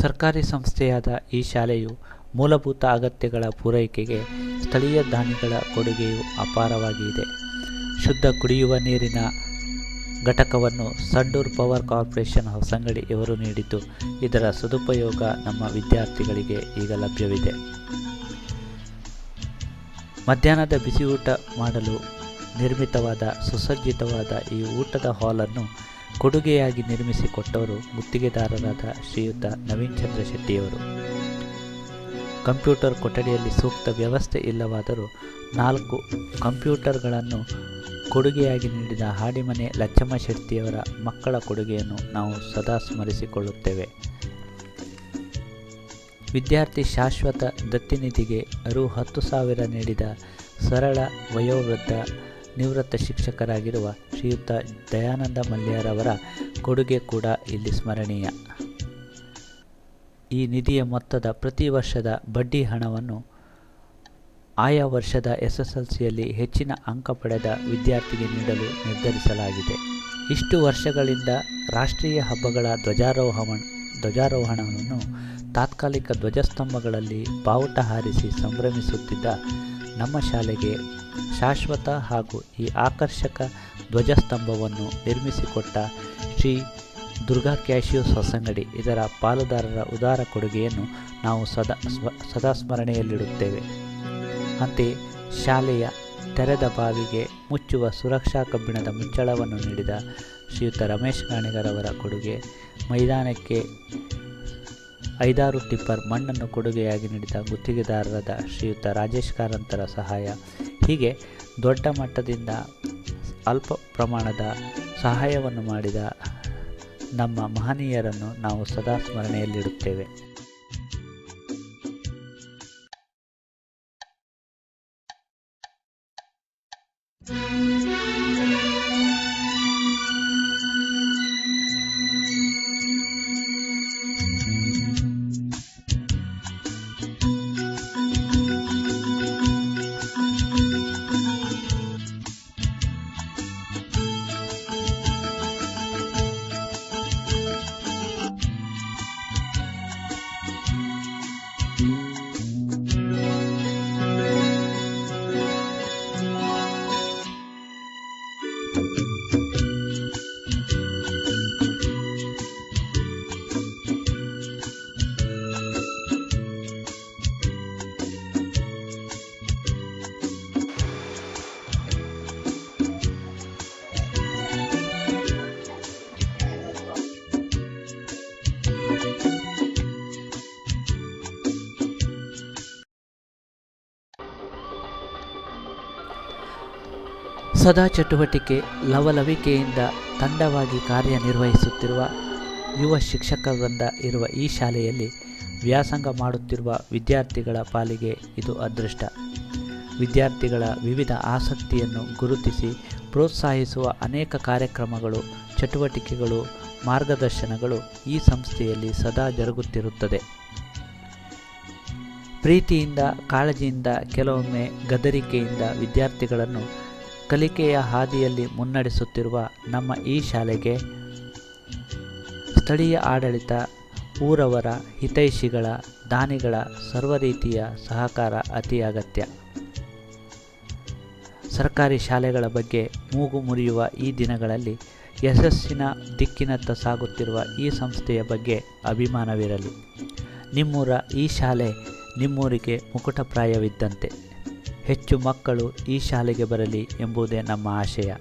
ಸರ್ಕಾರಿ ಸಂಸ್ಥೆಯಾದ ಈ ಶಾಲೆಯು ಮೂಲಭೂತ ಅಗತ್ಯಗಳ ಪೂರೈಕೆಗೆ ಸ್ಥಳೀಯ ದಾನಿಗಳ ಕೊಡುಗೆಯು ಅಪಾರವಾಗಿದೆ. ಶುದ್ಧ ಕುಡಿಯುವ ನೀರಿನ ಘಟಕವನ್ನು ಸಂಡೂರು ಪವರ್ ಕಾರ್ಪೊರೇಷನ್ ಹೊಸಂಗಡಿ ಇವರು ನೀಡಿದ್ದು, ಇದರ ಸದುಪಯೋಗ ನಮ್ಮ ವಿದ್ಯಾರ್ಥಿಗಳಿಗೆ ಈಗ ಲಭ್ಯವಿದೆ. ಮಧ್ಯಾಹ್ನದ ಬಿಸಿ ಊಟ ಮಾಡಲು ನಿರ್ಮಿತವಾದ ಸುಸಜ್ಜಿತವಾದ ಈ ಊಟದ ಹಾಲನ್ನು ಕೊಡುಗೆಯಾಗಿ ನಿರ್ಮಿಸಿಕೊಟ್ಟವರು ಗುತ್ತಿಗೆದಾರರಾದ ಶ್ರೀಯುತ ನವೀನ್ ಚಂದ್ರ ಶೆಟ್ಟಿಯವರು. ಕಂಪ್ಯೂಟರ್ ಕೊಠಡಿಯಲ್ಲಿ ಸೂಕ್ತ ವ್ಯವಸ್ಥೆ ಇಲ್ಲವಾದರೂ 4 ಕಂಪ್ಯೂಟರ್ಗಳನ್ನು ಕೊಡುಗೆಯಾಗಿ ನೀಡಿದ ಹಾಡಿಮನೆ ಲಚ್ಚಮ್ಮ ಶೆಟ್ಟಿಯವರ ಮಕ್ಕಳ ಕೊಡುಗೆಯನ್ನು ನಾವು ಸದಾ ಸ್ಮರಿಸಿಕೊಳ್ಳುತ್ತೇವೆ. ವಿದ್ಯಾರ್ಥಿ ಶಾಶ್ವತ ದತ್ತಿನಿಧಿಗೆ ರು 10,000 ನೀಡಿದ ಸರಳ ವಯೋವೃದ್ಧ ನಿವೃತ್ತ ಶಿಕ್ಷಕರಾಗಿರುವ ಶ್ರೀಯುತ ದಯಾನಂದ ಮಲ್ಯರವರ ಕೊಡುಗೆ ಕೂಡ ಇಲ್ಲಿ ಸ್ಮರಣೀಯ. ಈ ನಿಧಿಯ ಮೊತ್ತದ ಪ್ರತಿ ವರ್ಷದ ಬಡ್ಡಿ ಹಣವನ್ನು ಆಯಾ ವರ್ಷದ SSLCಯಲ್ಲಿ ಹೆಚ್ಚಿನ ಅಂಕ ಪಡೆದ ವಿದ್ಯಾರ್ಥಿಗೆ ನೀಡಲು ನಿರ್ಧರಿಸಲಾಗಿದೆ. ಇಷ್ಟು ವರ್ಷಗಳಿಂದ ರಾಷ್ಟ್ರೀಯ ಹಬ್ಬಗಳ ಧ್ವಜಾರೋಹಣವನ್ನು ತಾತ್ಕಾಲಿಕ ಧ್ವಜಸ್ತಂಭಗಳಲ್ಲಿ ಬಾವುಟ ಹಾರಿಸಿ ಸಂಭ್ರಮಿಸುತ್ತಿದ್ದ ನಮ್ಮ ಶಾಲೆಗೆ ಶಾಶ್ವತ ಹಾಗೂ ಈ ಆಕರ್ಷಕ ಧ್ವಜಸ್ತಂಭವನ್ನು ನಿರ್ಮಿಸಿಕೊಟ್ಟ ಶ್ರೀ ದುರ್ಗಾ ಕ್ಯಾಶ್ಯೂಸ್ ಹೊಸಂಗಡಿ ಇದರ ಪಾಲುದಾರರ ಉದಾರ ಕೊಡುಗೆಯನ್ನು ನಾವು ಸದಾ ಸ್ಮರಣೆಯಲ್ಲಿಡುತ್ತೇವೆ. ಅಂತೆಯೇ ಶಾಲೆಯ ತೆರೆದ ಬಾವಿಗೆ ಮುಚ್ಚುವ ಸುರಕ್ಷಾ ಕಬ್ಬಿಣದ ಮುಚ್ಚಳವನ್ನು ನೀಡಿದ ಶ್ರೀಯುತ ರಮೇಶ್ ಗಾಣಿಗರವರ ಕೊಡುಗೆ, ಮೈದಾನಕ್ಕೆ 5-6 ಟಿಪ್ಪರ್ ಮಣ್ಣನ್ನು ಕೊಡುಗೆಯಾಗಿ ನೀಡಿದ ಗುತ್ತಿಗೆದಾರರಾದ ಶ್ರೀಯುತ ರಾಜೇಶ್ ಕಾರಂತರ ಸಹಾಯ, ಹೀಗೆ ದೊಡ್ಡ ಮಟ್ಟದಿಂದ ಅಲ್ಪ ಪ್ರಮಾಣದ ಸಹಾಯವನ್ನು ಮಾಡಿದ ನಮ್ಮ ಮಹನೀಯರನ್ನು ನಾವು ಸದಾ ಸ್ಮರಣೆಯಲ್ಲಿಡುತ್ತೇವೆ. ಸದಾ ಚಟುವಟಿಕೆ ಲವಲವಿಕೆಯಿಂದ ತಂಡವಾಗಿ ಕಾರ್ಯನಿರ್ವಹಿಸುತ್ತಿರುವ ಯುವ ಶಿಕ್ಷಕ ವೃಂದ ಇರುವ ಈ ಶಾಲೆಯಲ್ಲಿ ವ್ಯಾಸಂಗ ಮಾಡುತ್ತಿರುವ ವಿದ್ಯಾರ್ಥಿಗಳ ಪಾಲಿಗೆ ಇದು ಅದೃಷ್ಟ. ವಿದ್ಯಾರ್ಥಿಗಳ ವಿವಿಧ ಆಸಕ್ತಿಯನ್ನು ಗುರುತಿಸಿ ಪ್ರೋತ್ಸಾಹಿಸುವ ಅನೇಕ ಕಾರ್ಯಕ್ರಮಗಳು, ಚಟುವಟಿಕೆಗಳು, ಮಾರ್ಗದರ್ಶನಗಳು ಈ ಸಂಸ್ಥೆಯಲ್ಲಿ ಸದಾ ಜರುಗುತ್ತಿರುತ್ತದೆ. ಪ್ರೀತಿಯಿಂದ, ಕಾಳಜಿಯಿಂದ, ಕೆಲವೊಮ್ಮೆ ಗದರಿಕೆಯಿಂದ ವಿದ್ಯಾರ್ಥಿಗಳನ್ನು ಕಲಿಕೆಯ ಹಾದಿಯಲ್ಲಿ ಮುನ್ನಡೆಸುತ್ತಿರುವ ನಮ್ಮ ಈ ಶಾಲೆಗೆ ಸ್ಥಳೀಯ ಆಡಳಿತ, ಊರವರ ಹಿತೈಷಿಗಳ, ದಾನಿಗಳ ಸರ್ವ ರೀತಿಯ ಸಹಕಾರ ಅತಿ ಅಗತ್ಯ. ಸರ್ಕಾರಿ ಶಾಲೆಗಳ ಬಗ್ಗೆ ಮೂಗು ಮುರಿಯುವ ಈ ದಿನಗಳಲ್ಲಿ ಯಶಸ್ಸಿನ ದಿಕ್ಕಿನತ್ತ ಸಾಗುತ್ತಿರುವ ಈ ಸಂಸ್ಥೆಯ ಬಗ್ಗೆ ಅಭಿಮಾನವಿರಲಿ. ನಿಮ್ಮೂರ ಈ ಶಾಲೆ ನಿಮ್ಮೂರಿಗೆ ಮುಕುಟಪ್ರಾಯವಿದ್ದಂತೆ. ಹೆಚ್ಚು ಮಕ್ಕಳು ಈ ಶಾಲೆಗೆ ಬರಲಿ ಎಂಬುದೇ ನಮ್ಮ ಆಶಯ.